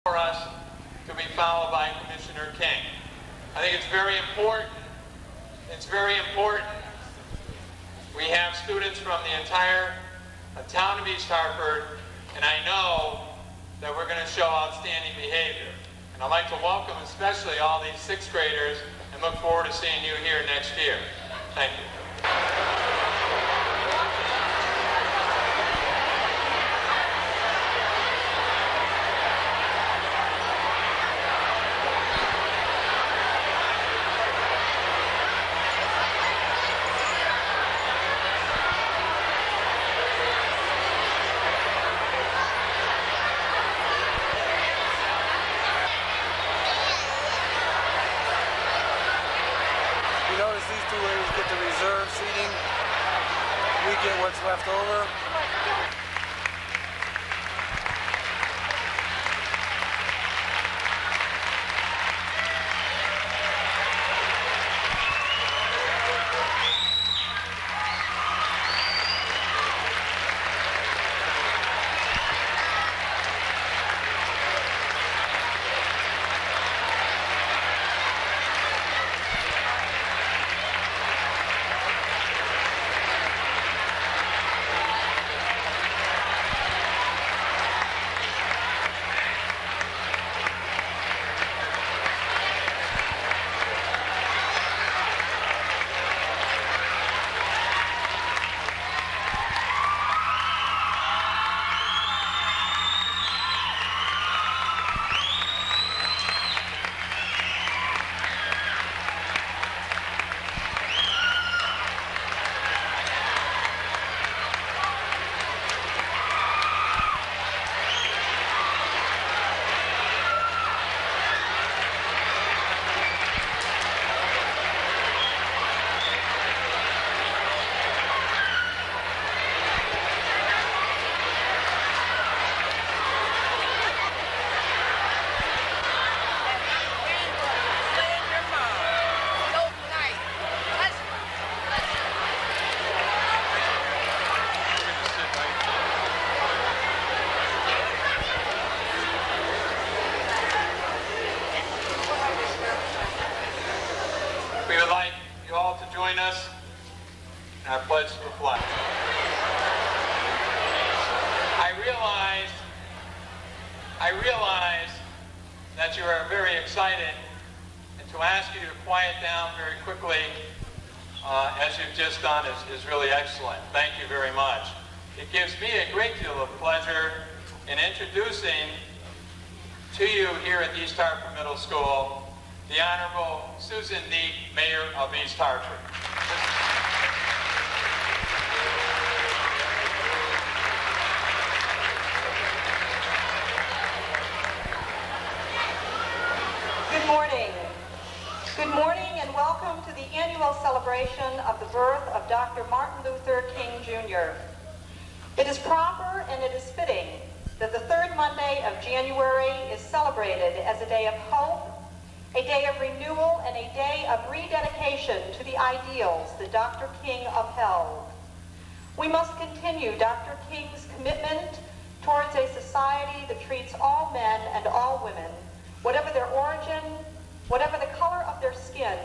for us to be followed by Commissioner King. I think it's very important. It's very important. We have students from the entire town of East Hartford, and I know that we're going to show outstanding behavior. And I'd like to welcome especially all these sixth graders and look forward to seeing you here next year. Thank you. You notice these two ladies get the reserve seating. We get what's left over. We would like you all to join us in our pledge to reflect. I realize that you are very excited, and to ask you to quiet down very quickly, as you've just done, is really excellent. Thank you very much. It gives me a great deal of pleasure in introducing to you here at East Hartford Middle School the Honorable Susan Neat, Mayor of East Hartford. Good morning. Good morning and welcome to the annual celebration of the birth of Dr. Martin Luther King Jr. It is proper and it is fitting that the third Monday of January is celebrated as a day of hope, a day of renewal, and a day of rededication to the ideals that Dr. King upheld. We must continue Dr. King's commitment towards a society that treats all men and all women, whatever their origin, whatever the color of their skin,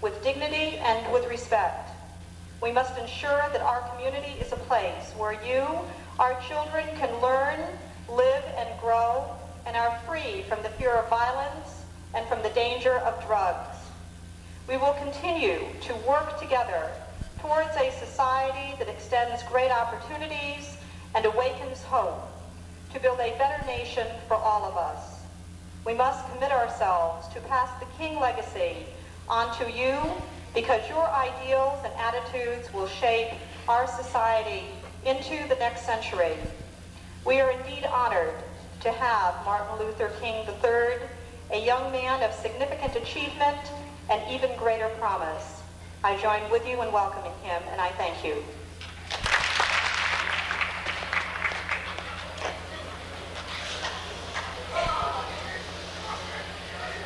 with dignity and with respect. We must ensure that our community is a place where you, our children, can learn, live, and grow, and are free from the fear of violence and from the danger of drugs. We will continue to work together towards a society that extends great opportunities and awakens hope to build a better nation for all of us. We must commit ourselves to pass the King legacy on to you, because your ideals and attitudes will shape our society into the next century. We are indeed honored to have Martin Luther King III, a young man of significant achievement and even greater promise. I join with you in welcoming him, and I thank you.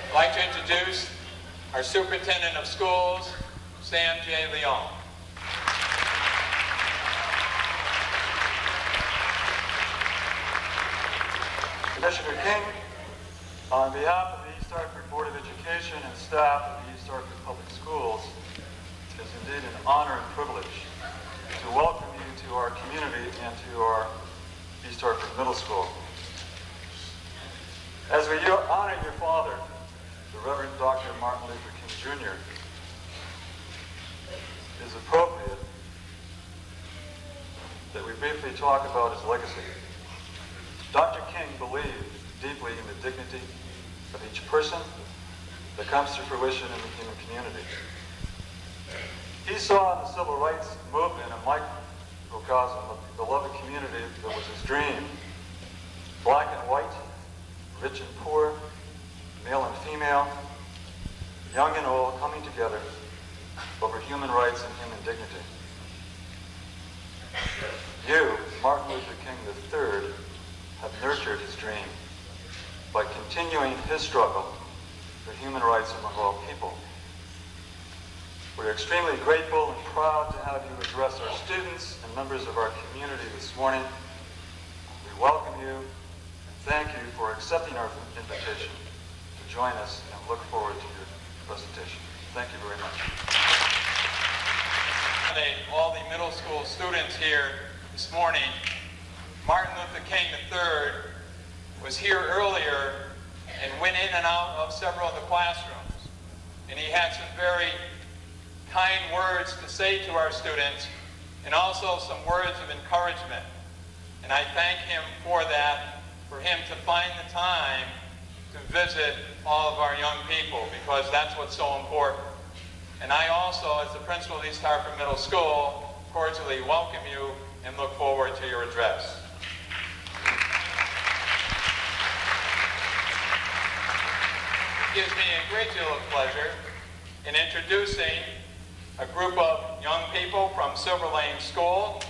I'd like to introduce our Superintendent of Schools, Sam J. Leon. Commissioner King, On behalf of the East Hartford Board of Education and staff of the East Hartford Public Schools, it is indeed an honor and privilege to welcome you to our community and to our East Hartford Middle School. As we honor your father, the Reverend Dr. Martin Luther King Jr., it is appropriate that we briefly talk about his legacy. Dr. King believed deeply in the dignity of each person that comes to fruition in the human community. He saw in the civil rights movement a microcosm of the beloved community that was his dream. Black and white, rich and poor, male and female, young and old coming together over human rights and human dignity. You, Martin Luther King III, have nurtured his dream by continuing his struggle for human rights among all people. We're extremely grateful and proud to have you address our students and members of our community this morning. We welcome you and thank you for accepting our invitation to join us and look forward to your presentation. Thank you very much. All the middle school students here this morning, Martin Luther King III was here earlier and went in and out of several of the classrooms. And he had some very kind words to say to our students and also some words of encouragement. And I thank him for that, for him to find the time to visit all of our young people, because that's what's so important. And I also, as the principal of East Hartford Middle School, cordially welcome you and look forward to your address. It gives me a great deal of pleasure in introducing a group of young people from Silver Lane School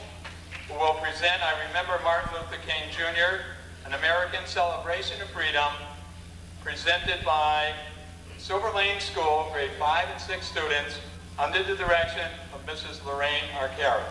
who will present I Remember Martin Luther King Jr., an American Celebration of Freedom, presented by Silver Lane School, grade 5 and 6 students, under the direction of Mrs. Lorraine Arcari.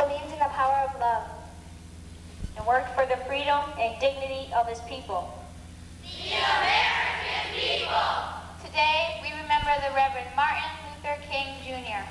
believed in the power of love and worked for the freedom and dignity of his people. The American people! Today, we remember the Reverend Martin Luther King, Jr.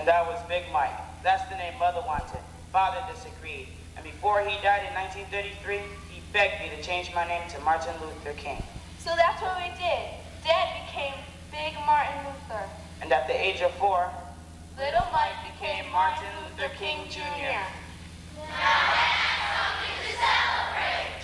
And that was Big Mike. That's the name Mother wanted. Father disagreed. And before he died in 1933, he begged me to change my name to Martin Luther King. So that's what we did. Dad became Big Martin Luther. And at the age of 4, Little Mike became Martin Luther King Jr. Now that's something to celebrate.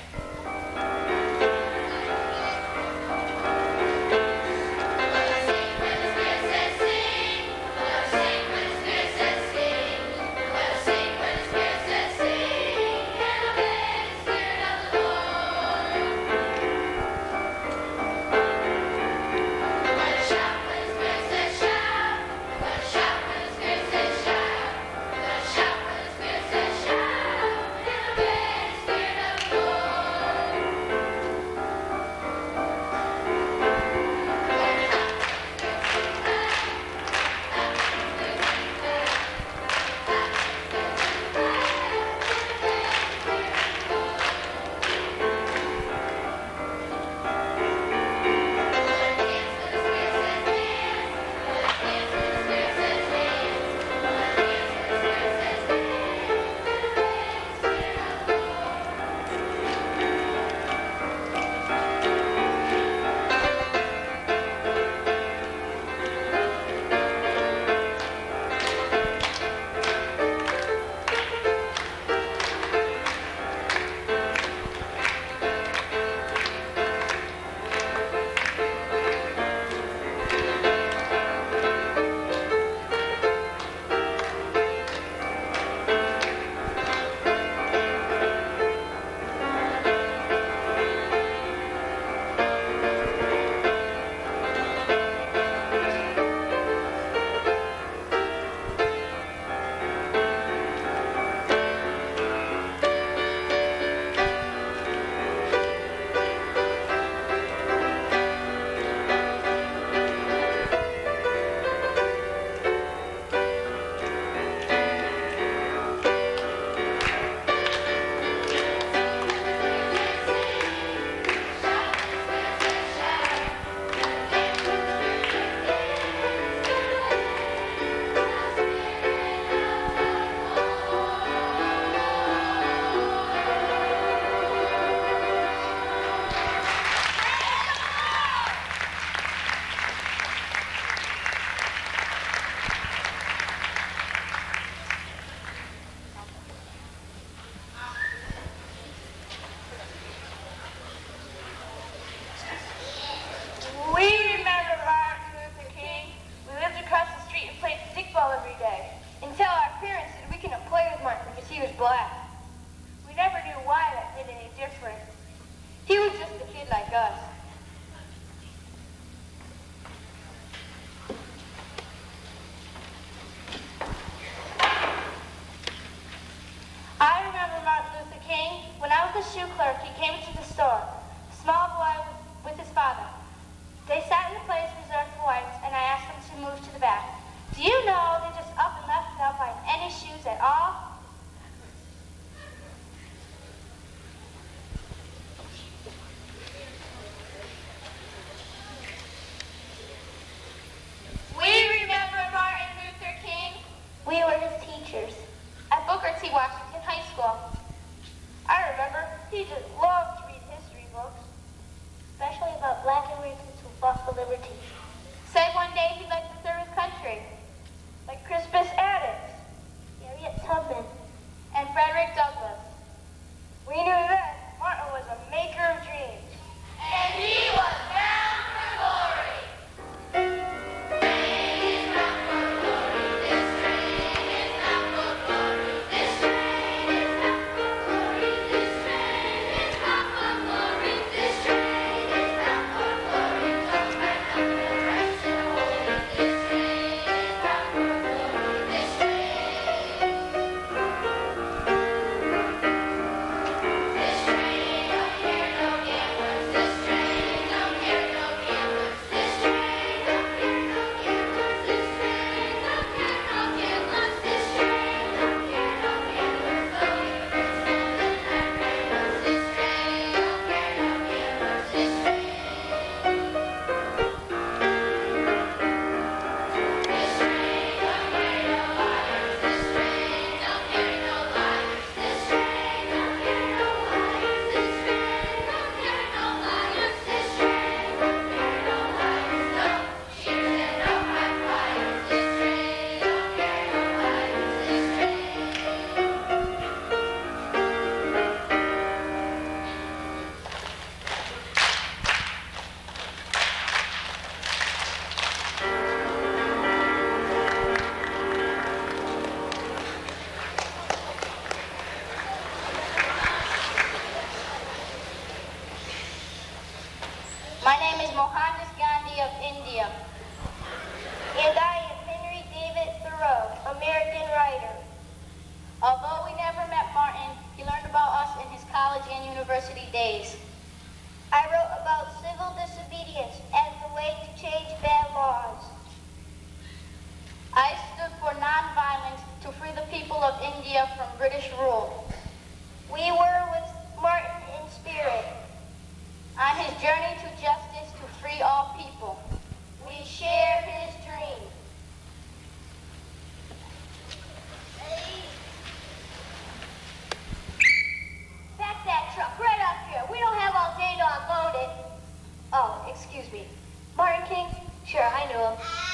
Shout when the Spirit says shout.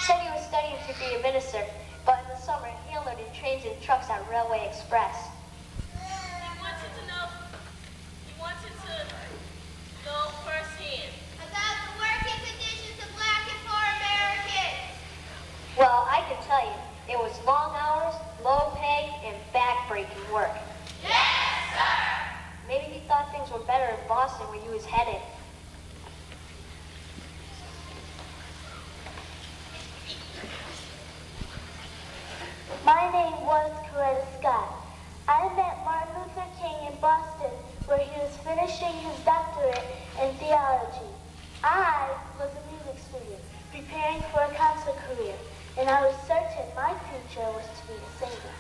Said he was studying to be a minister, but in the summer he unloaded trains and trucks at Railway Express. He wanted to know firsthand About the working conditions of Black and poor Americans. Well, I can tell you, it was long hours, low pay, and back-breaking work. Yes, sir. Maybe he thought things were better in Boston where he was headed. My name was Coretta Scott. I met Martin Luther King in Boston, where he was finishing his doctorate in theology. I was a music student, preparing for a concert career, and I was certain my future was to be a singer.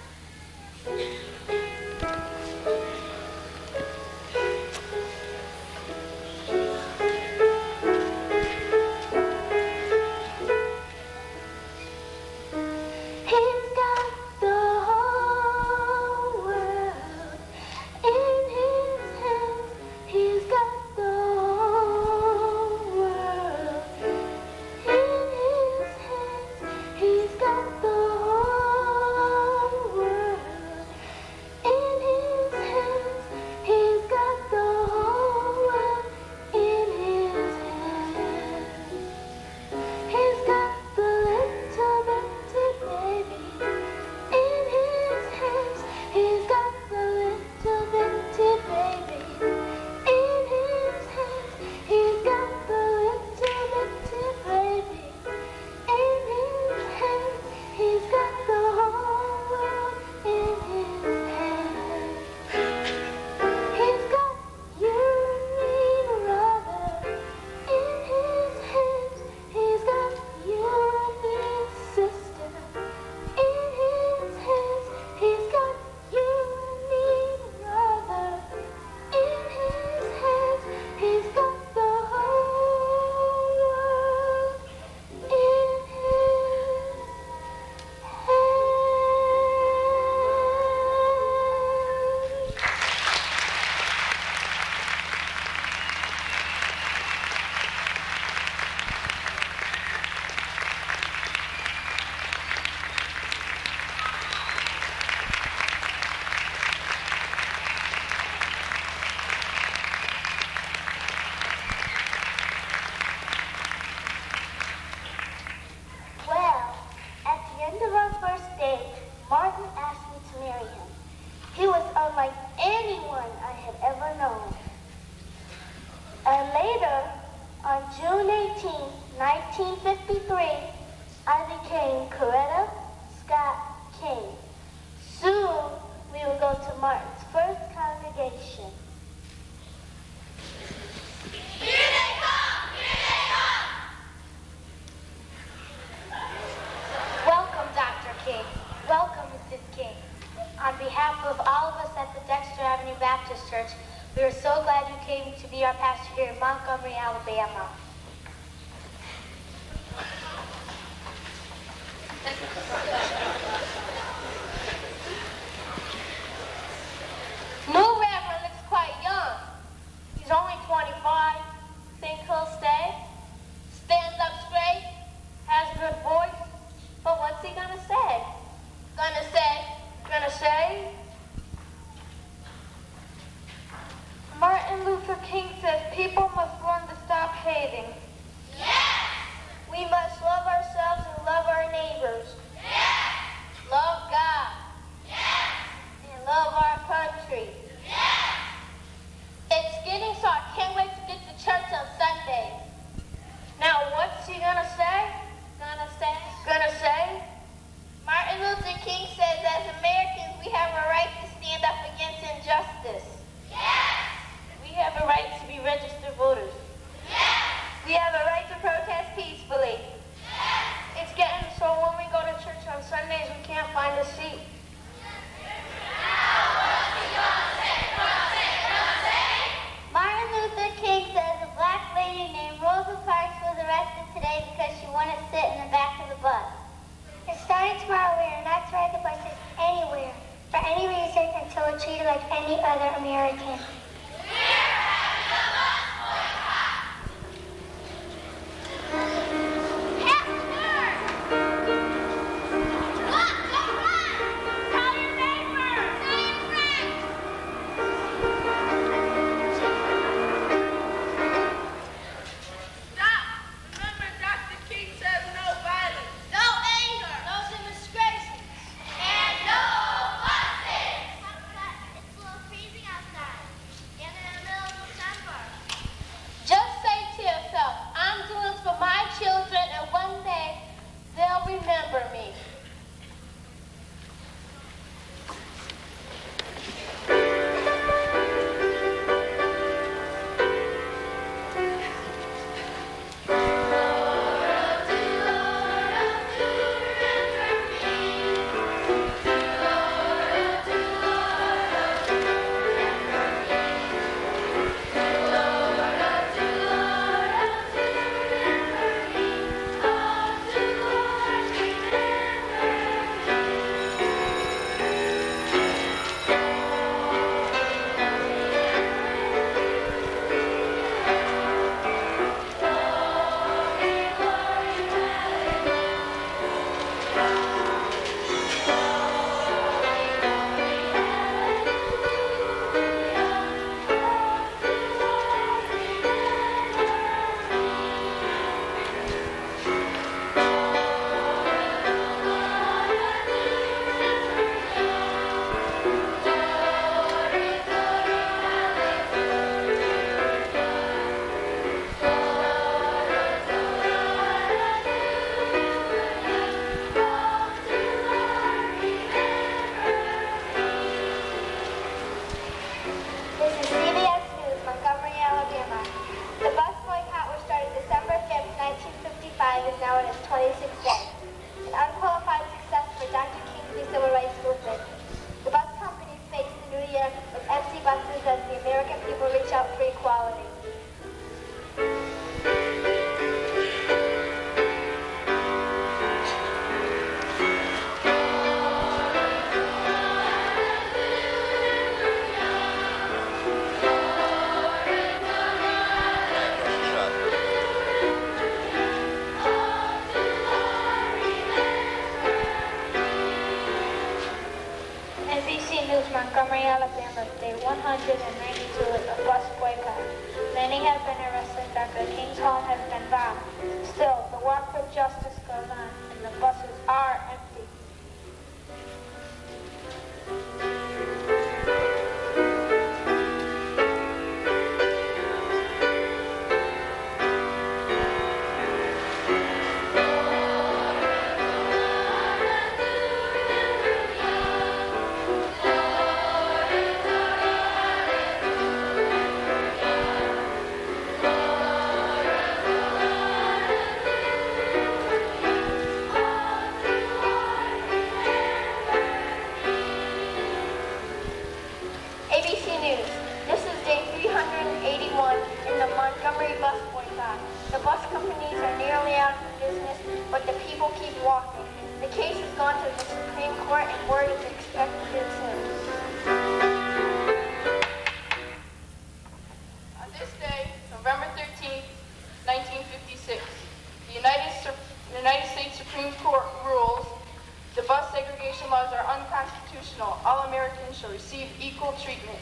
He's got the whole world in his hands. He's got the whole world in his hands. He's got the whole world in his hands. He's got the whole world in his hands. He's got the little bitty baby in his hands. He's got the little bitty baby in his hands. He's got the little bitty baby in his hands. He's got the whole world in his hands. He's got you and me, brother, in his hands. He's got you and me, sister, in his hands. He's got you and me, brother, in his hands. He's got the whole world in his hands. Well, at the end of our first date, Martin asked me to marry him. He was unlike anyone I had ever known. And later, on June 18, 1953, I became Coretta Scott King. Soon, we would go to Martin's first congregation. Here they come! Here they come! Welcome, Dr. King. Welcome, Mrs. King. On behalf of all of us at the Dexter Avenue Baptist Church, we are so glad you came to be our pastor here in Montgomery, Alabama. New Reverend looks quite young. He's only 25. Think he'll stay? Stands up straight, has a good voice, but what's he gonna say? Gonna say? Martin Luther King says people must learn to stop hating. Yes! We must love ourselves and love our neighbors. Yes! Love God Yes! and love our country. Yes! It's getting so I can't wait to get to church on Sunday. Now, what's he gonna say? Gonna say? Martin Luther King says as Americans we have a right to stand up against injustice. Yes! We have a right to be registered voters. Yes! We have a right to protest peacefully. Yes! It's getting so when we go to church on Sundays, we can't find a seat. Martin Luther King says a black lady named Rosa Parks was arrested today because she wouldn't sit in the back of the bus. And starting tomorrow, we are not to ride the buses anywhere, for any reason, until we're treated like any other American. Pastor! Montgomery, Alabama, Day 192 is a bus boycott. Many have been arrested, Dr. King's home has been bombed. Still, the walk for justice goes on, and the buses are empty. ABC News. This is day 381 in the Montgomery bus boycott. The bus companies are nearly out of business, but the people keep walking. The case has gone to the Supreme Court and word is expected soon. On this day, November 13th, 1956, the United States Supreme Court rules the bus segregation laws are unconstitutional. All Americans shall receive equal treatment.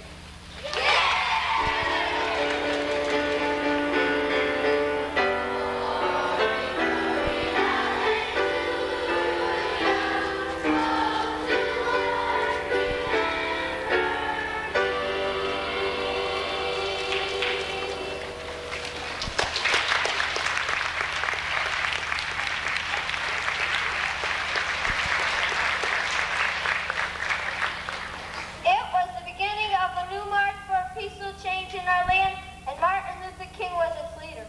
It was the beginning of the new march for peaceful change in our land, and Martin Luther King was its leader.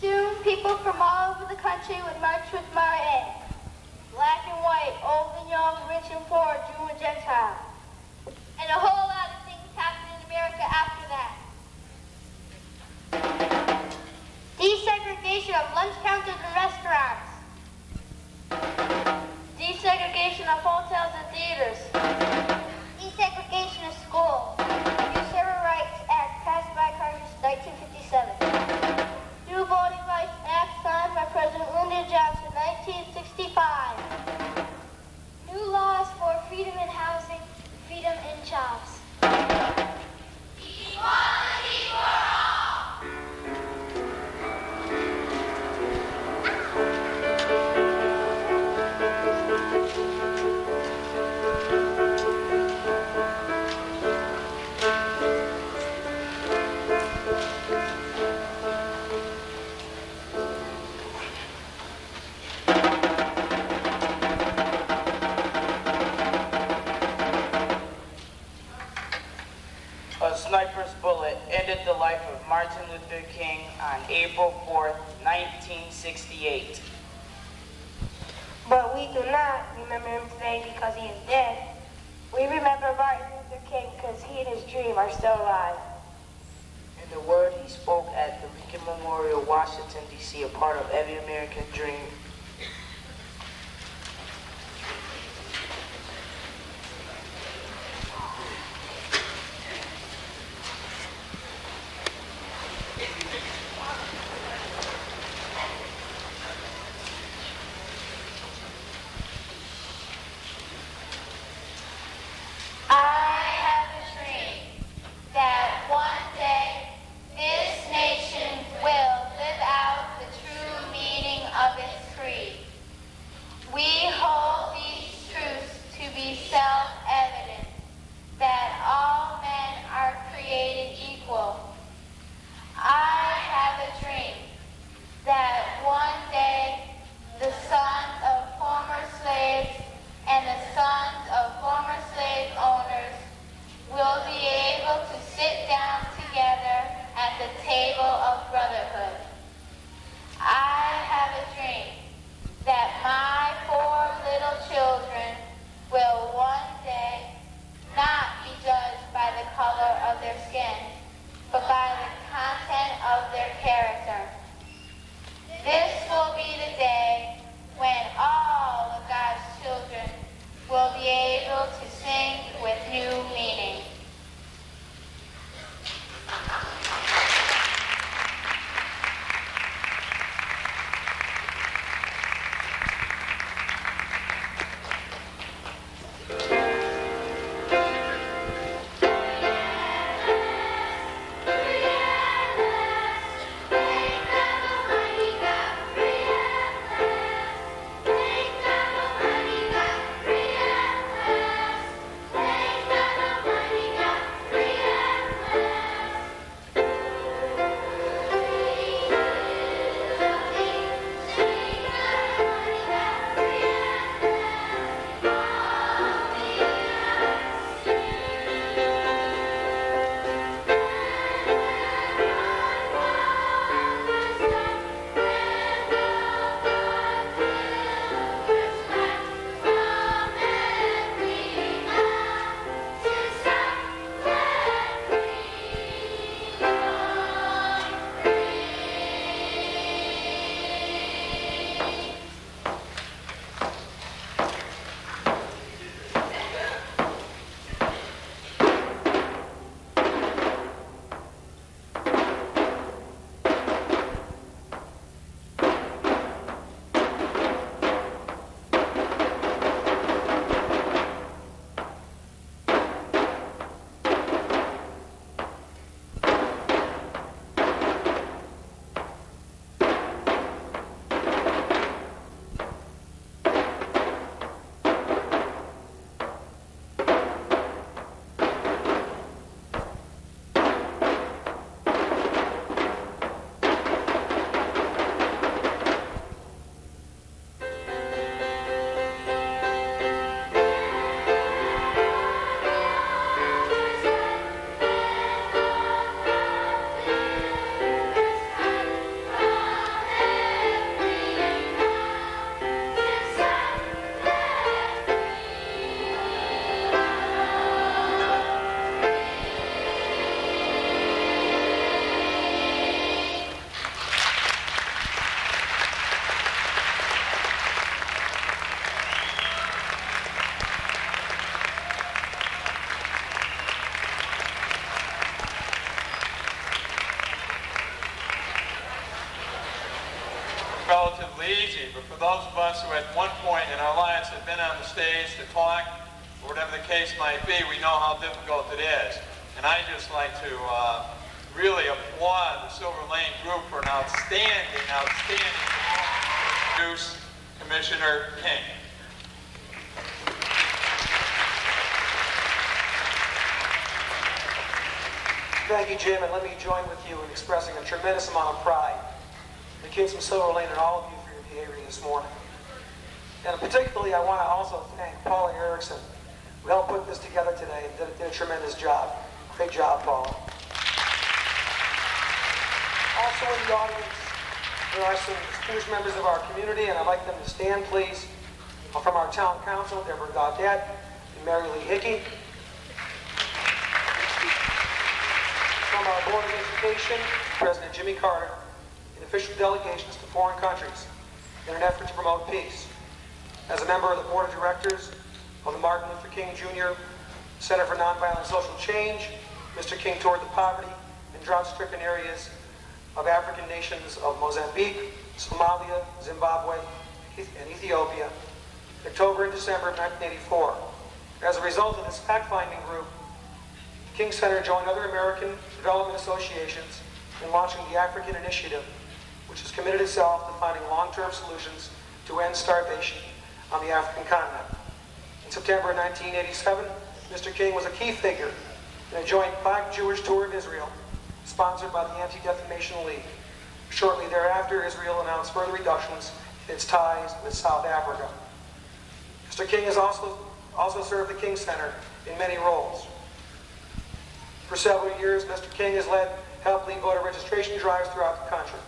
Soon, people from all over the country would march with Martin. Black and white, old and young, rich and poor, Jew and Gentile. And a whole lot of things happened in America after that. Desegregation of lunch counters and restaurants. Desegregation of hotels and theaters. Desegregation of schools. New Civil Rights Act passed by Congress in 1957. New Voting Rights Act signed by President Lyndon Johnson in 1965. New laws for freedom in housing, freedom in jobs. Equality for all! A sniper's bullet ended the life of Martin Luther King on April 4th, 1968. But we do not remember him today because he is dead. We remember Martin Luther King because he and his dream are still alive. And the word he spoke at the Lincoln Memorial, Washington, D.C., a part of every American dream. I have a dream that one day this nation will live out the true meaning of its creed. We hold these truths to be self-evident, that all men are created equal. I have a dream that one day the sons of former slaves and the sons of former slave owners will be able to sit down together at the table of brotherhood. I have a dream that my 4 little children will one day not be judged by the color of their skin, but by the content of their character. This will be the day when all of God's children will be able to sing with new meaning. for those of us who at one point in our lives have been on the stage to talk, or whatever the case might be, we know how difficult it is. And I'd just like to really applaud the Silver Lane group for an outstanding performance. Introduce Commissioner King. Thank you, Jim, and let me join with you in expressing a tremendous amount of pride in the kids from Silver Lane and all of you for your behavior this morning. And particularly, I want to also thank Paula Erickson, who helped put this together today and did a tremendous job. Great job, Paula. Also in the audience, there are some distinguished members of our community, and I'd like them to stand, please. From our town council, Deborah Gaudette and Mary Lee Hickey. From our Board of Education, President Jimmy Carter, and official delegations to foreign countries in an effort to promote peace. As a member of the Board of Directors of the Martin Luther King Jr. Center for Nonviolent Social Change, Mr. King toured the poverty and drought-stricken areas of African nations of Mozambique, Somalia, Zimbabwe, and Ethiopia in October and December of 1984. As a result of this fact-finding group, the King Center joined other American development associations in launching the African Initiative, which has committed itself to finding long-term solutions to end starvation on the African continent. In September 1987, Mr. King was a key figure in a joint Black Jewish tour of Israel, sponsored by the Anti-Defamation League. Shortly thereafter, Israel announced further reductions in its ties with South Africa. Mr. King has also served the King Center in many roles. For several years, Mr. King has helped lead voter registration drives throughout the country.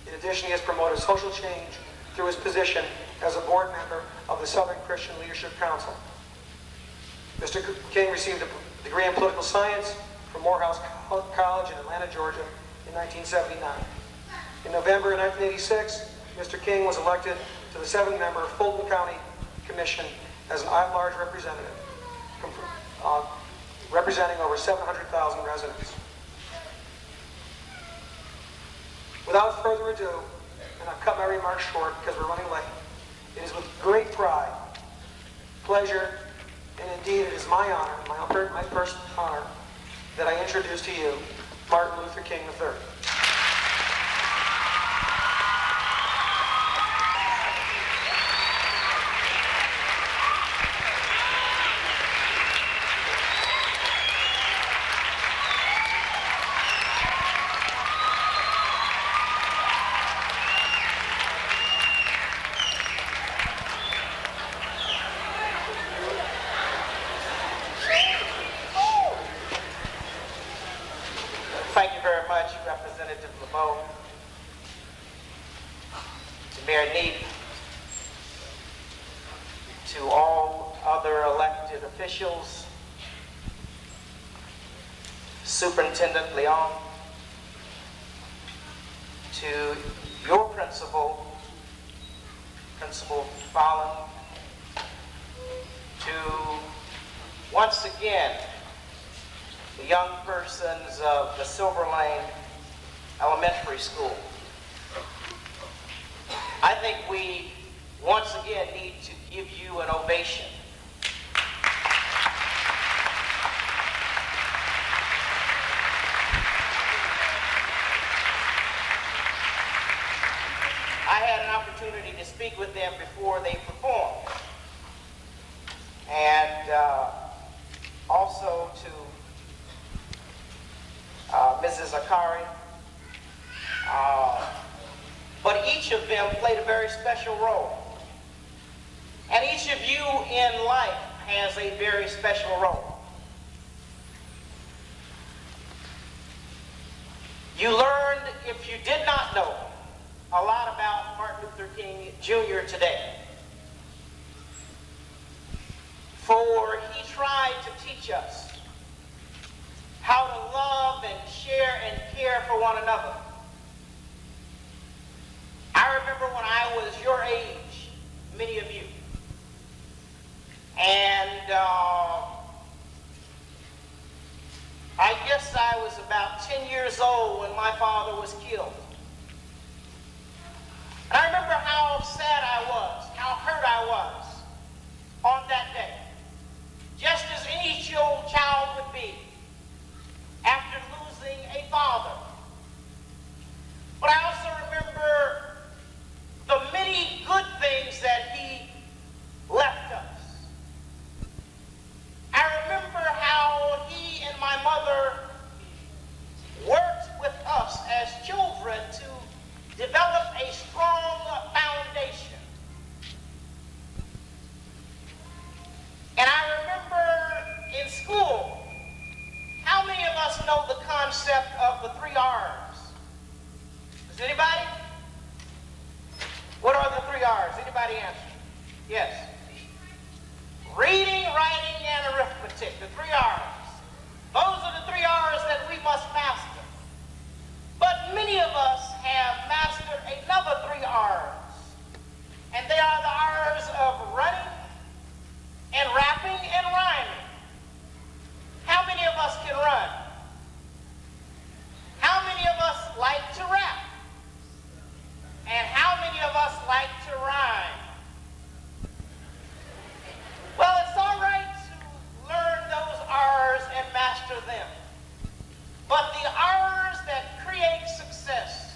In addition, he has promoted social change through his position as a board member of the Southern Christian Leadership Council. Mr. King received a degree in political science from Morehouse College in Atlanta, Georgia in 1979. In November of 1986, Mr. King was elected to the 7-member Fulton County Commission as an at-large representative, representing over 700,000 residents. Without further ado, and I'll cut my remarks short because we're running late, it is with great pride, pleasure, and indeed it is my honor, my personal honor, that I introduce to you Martin Luther King III. Thank you very much, Representative LeBeau, to Mayor Neep, to all other elected officials, Superintendent Leon, to your principal, Principal Fallon, to once again the young persons of the Silver Lane Elementary School. I think we once again need to give you an ovation. I had an opportunity to speak with them before they performed. And also to Mrs. Arcari. But each of them played a very special role. And each of you in life has a very special role. You learned, if you did not know, a lot about Martin Luther King Jr. today. For he tried to teach us how to love and share and care for one another. I remember when I was your age, many of you, and I guess I was about 10 years old when my father was killed. And I remember how sad I Yes. Reading, writing, and arithmetic, the 3 R's. Those are the 3 R's that we must master. But many of us have mastered another 3 R's. And they are the R's of running and rapping and rhyming. How many of us can run? How many of us like to rap? And how many of us like to rhyme? Well, it's all right to learn those R's and master them. But the R's that create success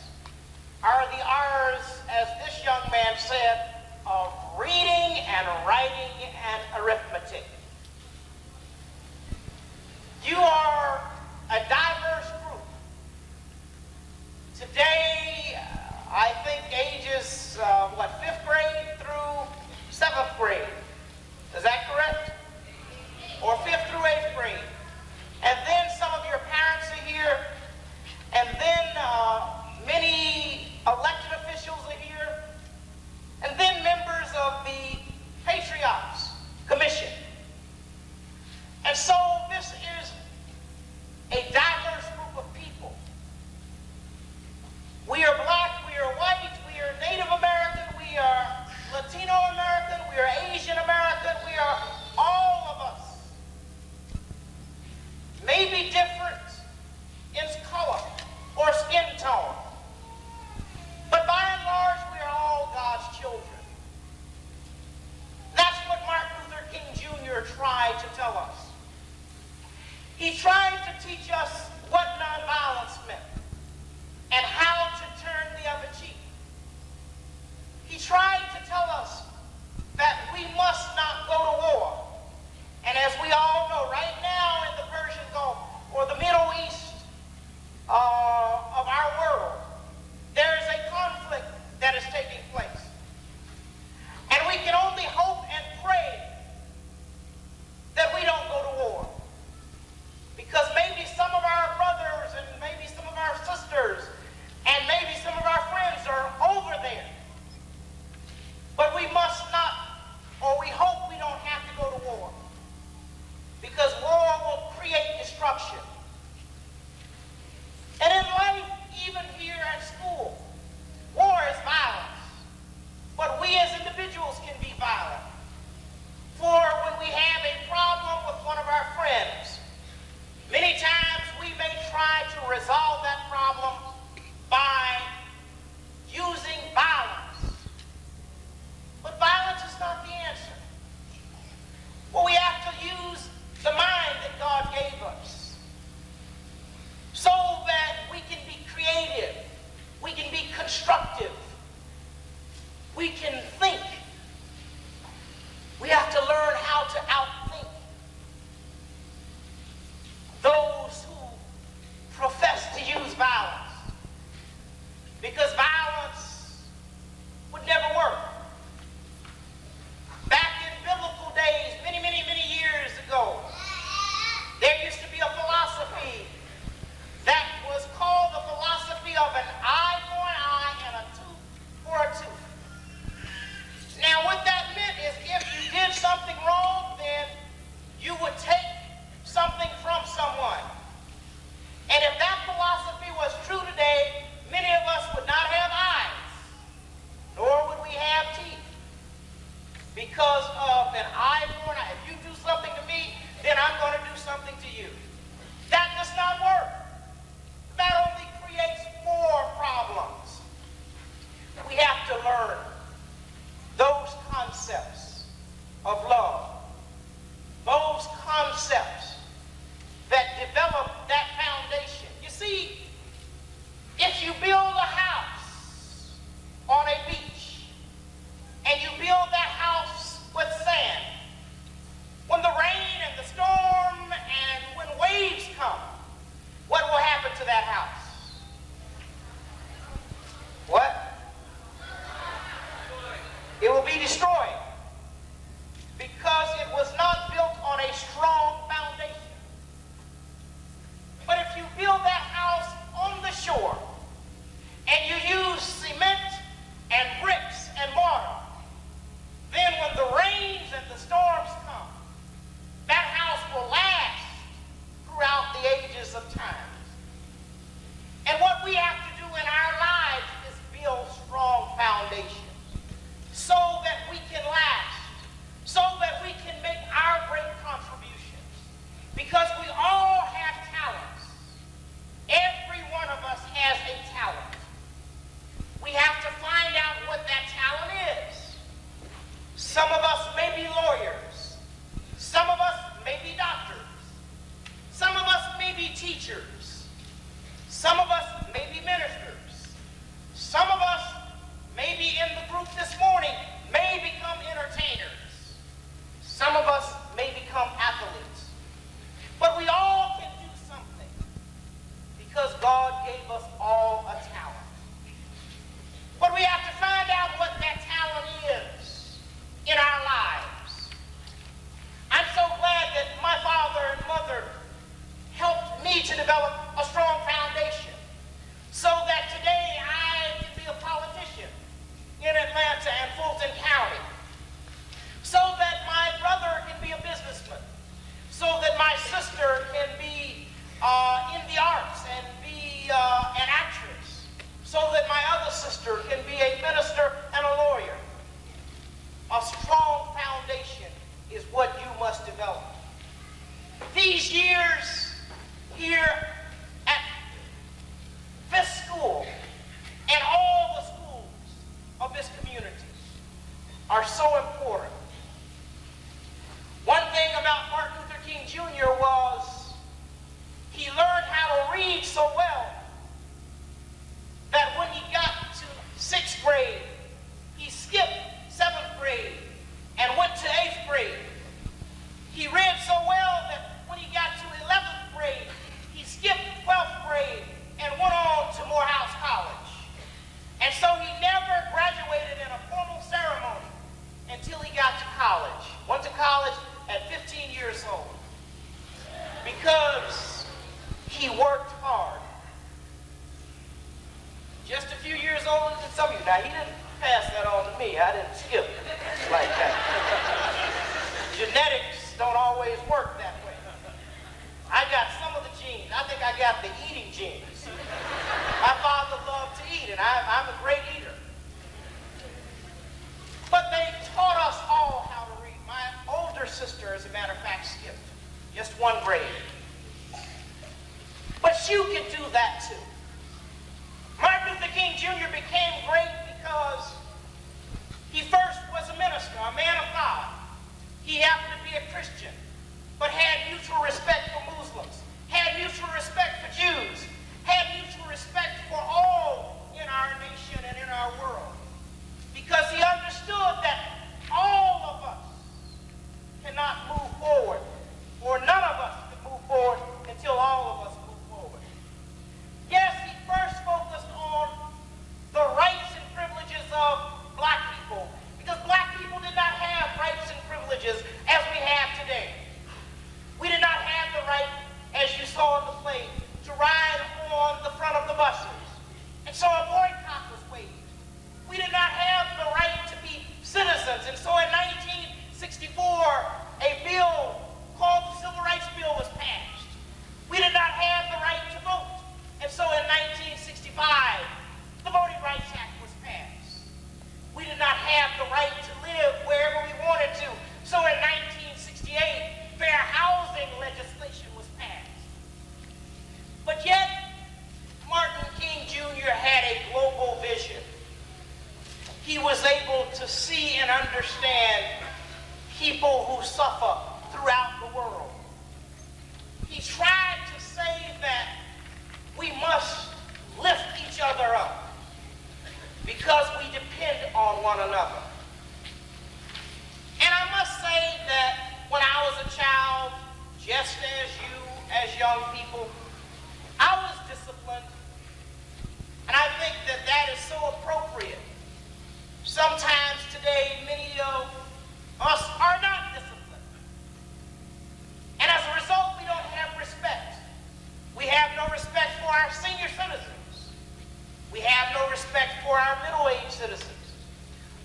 are the R's, as this young man said, of reading and writing and arithmetic. You are a diverse group. Today, I think ages, 5th grade through 7th grade. Is that correct? Or 5th through 8th grade. And then some of your parents are here. And then many elected officials are here. And then members of the Patriots Commission. And so this is a diverse group of people. We are black, we are white, we are Native American, we are Latino American, we are Asian American, we are all of us. Maybe different in color or skin tone. But by and large, we are all God's children. That's what Martin Luther King Jr. tried to tell us. He tried to teach us what nonviolence meant and how to turn the other cheek. He tried to tell us that we must not go to war. And as we all know, right now in the Persian Gulf or the Middle East of our world, there is a conflict that is taking place. And we can only hope and pray that we don't go to war. Because maybe some of our brothers and maybe some of our sisters and maybe some of our friends are over there. But we must not, or we hope we don't have to go to war. Because war will create destruction. And in life, even here at school, war is violence. But we as individuals can be violent. For when we have a problem with one of our friends, many times we may try to resolve that problem by using violence. But violence is not the answer. Well, we have to use the mind that God gave us so that we can be creative, we can be constructive, we can think. We have to learn how to outthink those who profess to use violence, because violence would never work. Back in biblical days, many years ago, there used to be a philosophy that was called the philosophy of an eye for an eye and a tooth for a tooth. Now, what that meant is if you did something wrong, then you would take something from someone. And if that philosophy was true today, many of us would not have eyes, nor would we have teeth. Because of an eye for an eye. If you do something to me, then I'm going to do something to you. That does not work. That only creates more problems. We have to learn those concepts of love, those concepts that develop that foundation. You see, if you build a house on a beach and you build that house with sand, when the rain and the storm and when waves come, what will happen to that house? What? Some of us may be lawyers. Some of us may be doctors. Some of us may be teachers. Some of us may be ministers. Some of us may be in the group this morning, may become entertainers. Some of us may become athletes. But we all can do something because God gave us all a talent. But we have to find out what that talent is in our lives. I'm so glad that my father and mother helped me to develop a strong foundation so that today I can be a politician in Atlanta and Fulton County, so that my brother can be a businessman, so that my sister can be in the arts and be an actress, so that my other sister can be a minister and a lawyer. A strong foundation is what you must develop. These years here at this school and all the schools of this community are so important. One thing about Martin Luther King Jr. was he learned how to read so well that when he got to 6th grade, he skipped 7th grade and went to 8th grade. He read so well that when he got to 11th grade, he skipped 12th grade and went on to Morehouse College. And so he never graduated in a formal ceremony until he got to college. Went to college at 15 years old because he worked hard. Just a few years older than some of you. Now, he didn't pass that on to me. I didn't skip like that. Genetics don't always work that way. I got some of the genes. I think I got the eating genes. My father loved to eat, and I'm a great eater. But they taught us all how to read. My older sister, as a matter of fact, skipped just 1 grade. But you can do that too. Martin Luther King Jr. became great because he first was a minister, a man of God. He happened to be a Christian, but had mutual respect for Muslims, had mutual respect for Jews, had mutual respect for all in our nation and in our world, because he understood that all of us cannot move forward, or none of us can move forward until all of us move forward. Yes, he first focused on the rights and privileges of black people, because black people did not have rights and privileges as we have today. We did not have the right, as you saw in the play, to ride on the front of the buses. And so a boycott was waged. We did not have the right to be citizens. And so in 1964, a bill called the Civil Rights Bill was passed. We did not have the right to vote. And so in 1965, the Voting Rights Act was passed. We did not have the right to live wherever we wanted to. So in 1968, fair housing legislation was passed. But yet, Martin King Jr. had a global vision. He was able to see and understand people who suffer throughout the world. He tried to say that we must lift each other up because we depend on one another. And I must say that when I was a child, just as you, as young people, I was disciplined. And I think that that is so appropriate. Sometimes today, many of us are not disciplined. And as a result, we don't have respect. We have no respect for our senior citizens. We have no respect for our middle-aged citizens.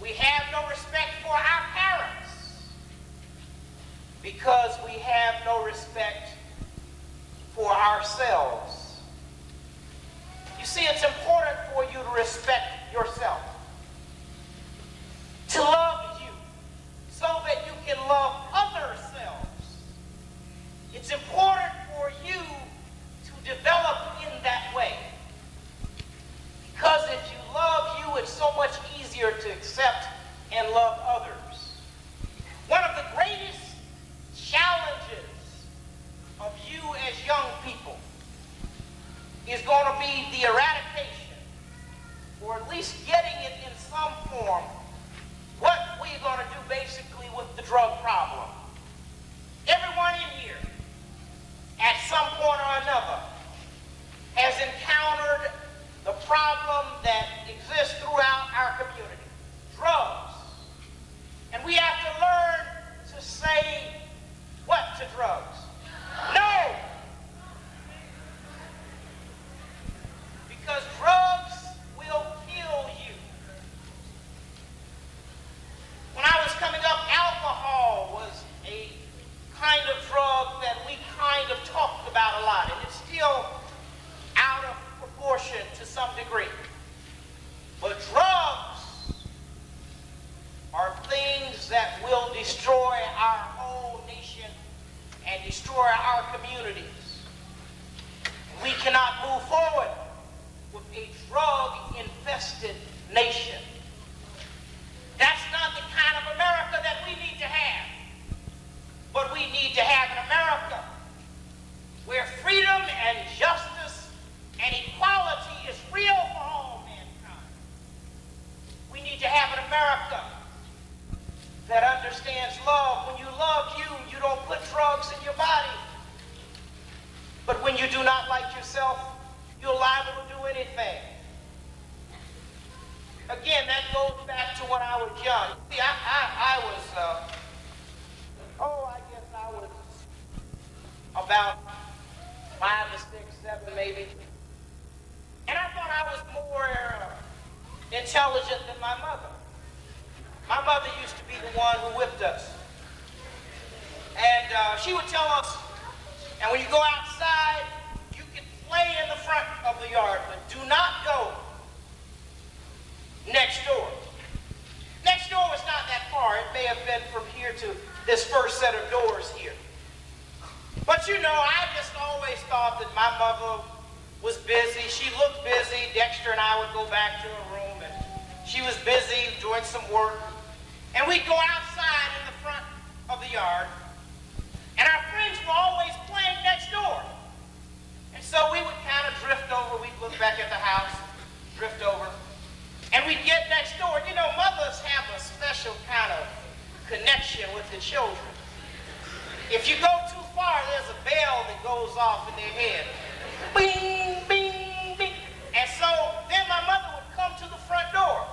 We have no respect for our parents because we have no respect for ourselves. You see, it's important for you to respect yourself, to love you so that you can love other selves. It's important for you to develop in that way. Because if you love you, it's so much easier to accept and love others. drugs. No! Because drugs will kill you. When I was coming up, alcohol was a kind of drug that we kind of talked about a lot, and it's still out of proportion to some degree. But drugs are things that will destroy our whole nation and destroy our communities. We cannot move forward with a drug-infested nation. That's not the kind of America that we need to have. But we need to have an America where freedom and justice and equality is real for all mankind. We need to have an America that understands love. When you love you, you don't put drugs in your body. But when you do not like yourself, you're liable to do anything. Again, that goes back to when I was young. See, I was about 5 or 6, 7 maybe. And I thought I was more intelligent than my mother. My mother used to be the one who whipped us. And she would tell us, and when you go outside, you can play in the front of the yard, but do not go next door. Next door was not that far. It may have been from here to this first set of doors here. But you know, I just always thought that my mother was busy. She looked busy. Dexter and I would go back to her room, and she was busy doing some work. And we'd go outside in the front of the yard, and our friends were always playing next door. And so we would kind of drift over. We'd look back at the house, drift over, and we'd get next door. You know, mothers have a special kind of connection with the children. If you go too far, there's a bell that goes off in their head. Bing, bing, bing. And so then my mother would come to the front door,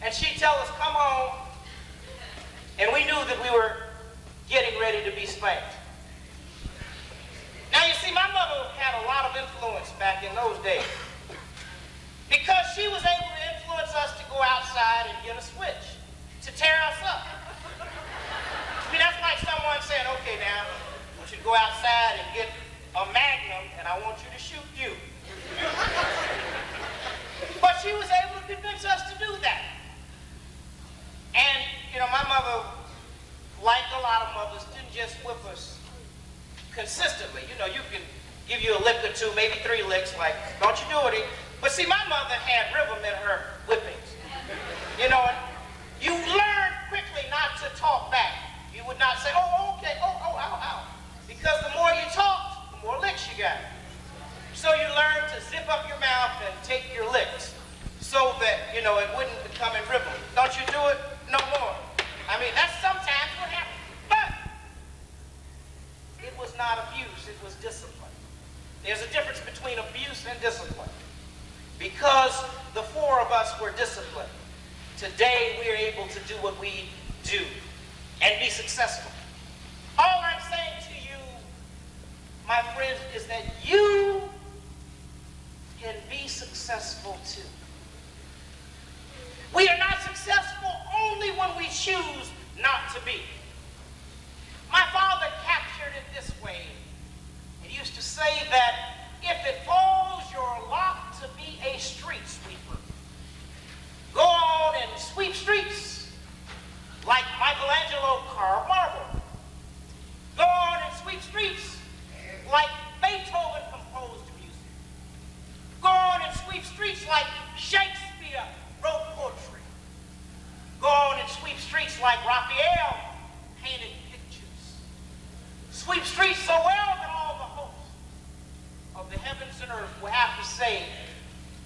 and she'd tell us, come home. And we knew that we were getting ready to be spanked. Now, you see, my mother had a lot of influence back in those days, because she was able to influence us to go outside and get a switch to tear us up. I mean, that's like someone saying, okay, now, I want you to go outside and get a Magnum, and I want you to shoot you. But she was able to convince us to do that. And, you know, my mother, like a lot of mothers, didn't just whip us consistently. You know, you can give you a lick or two, maybe 3 licks, like, don't you do it. But see, my mother had rhythm in her whippings. You know, you learn quickly not to talk back. You would not say, oh, okay, oh, ow, ow. Because the more you talked, the more licks you got. So you learn to zip up your mouth and take your licks so that, you know, it wouldn't become in rhythm. Don't you do it no more. I mean, that's sometimes what happens. But it was not abuse, it was discipline. There's a difference between abuse and discipline. Because the 4 of us were disciplined, today we're able to do what we do and be successful. All I'm saying to you, my friends, is that you can be successful too. We are not successful only when we choose not to be. My father captured it this way. He used to say that if it falls your lot to be a street sweeper, go on and sweep streets like Michelangelo carved marble. Go on and sweep streets like Beethoven composed music. Go on and sweep streets like Shakespeare wrote poetry. Go on and sweep streets like Raphael painted pictures. Sweep streets so well that all the hosts of the heavens and earth will have to say,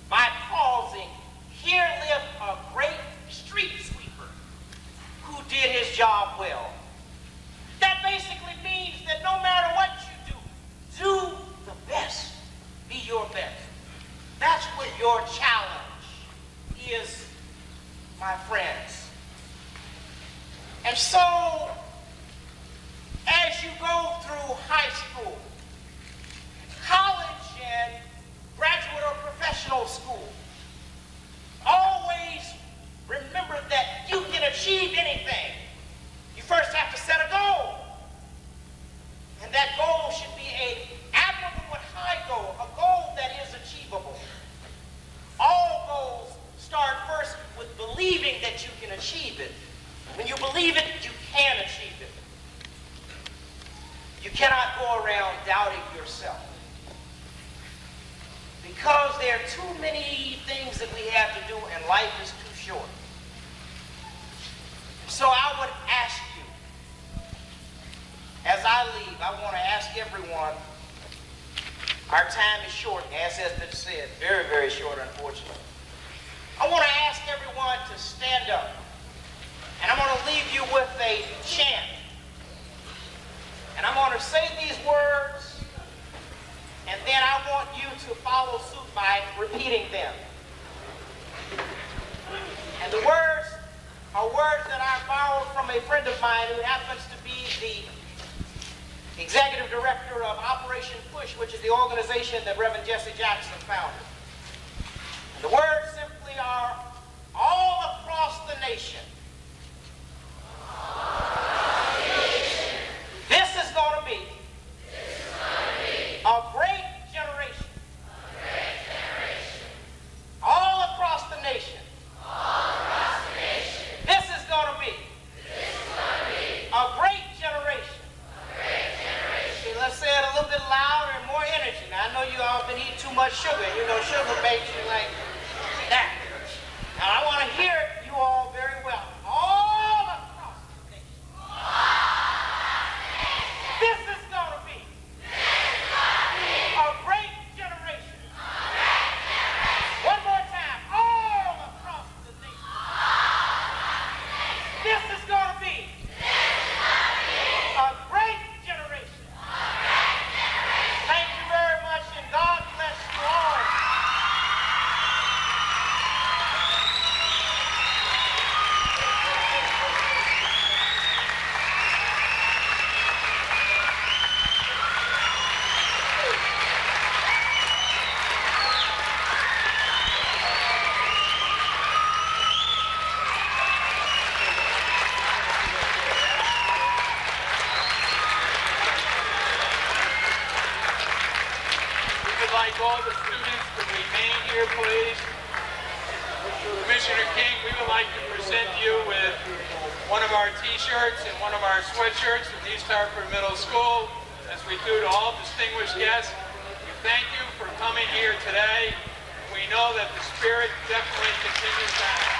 by pausing, here lived a great street sweeper who did his job well. That basically means that no matter what you do the best. Be your best. That's what your challenge is, my friends. And so, as as you go through high school, college, and graduate or professional school, always remember that you can achieve anything. You first have to set a goal. And that goal should be an admirable and high goal, a goal that is achievable. All goals start first with believing that you can achieve it. When you believe it, you can achieve it. You cannot go around doubting yourself. Because there are too many things that we have to do and life is too short. So I would ask you, as I leave, I want to ask everyone, our time is short, as has been said, very, very short, unfortunately. I want to ask everyone to stand up, and I'm going to leave you with a chant. And I'm going to say these words, and then I want you to follow suit by repeating them. And the words are words that I borrowed from a friend of mine who happens to be the executive director of Operation Push, which is the organization that Reverend Jesse Jackson founded. And the words simply are, all across the nation. This is going to be a great generation. All across the nation. This is going to be a great generation. Okay, let's say it a little bit louder and more energy. Now, I know you all been eating too much sugar. You know, sugar makes you like that. Now, I want to hear you all very well. All across the nation. This is going to be a great generation. One more time. All across the nation. This is going to be a great generation. Thank you very much, and God bless you all. We would like all the students to remain here, please. Commissioner King, we would like to present you with one of our t-shirts and one of our sweatshirts from East Hartford Middle School, as we do to all distinguished guests. We thank you for coming here today. We know that the spirit definitely continues on.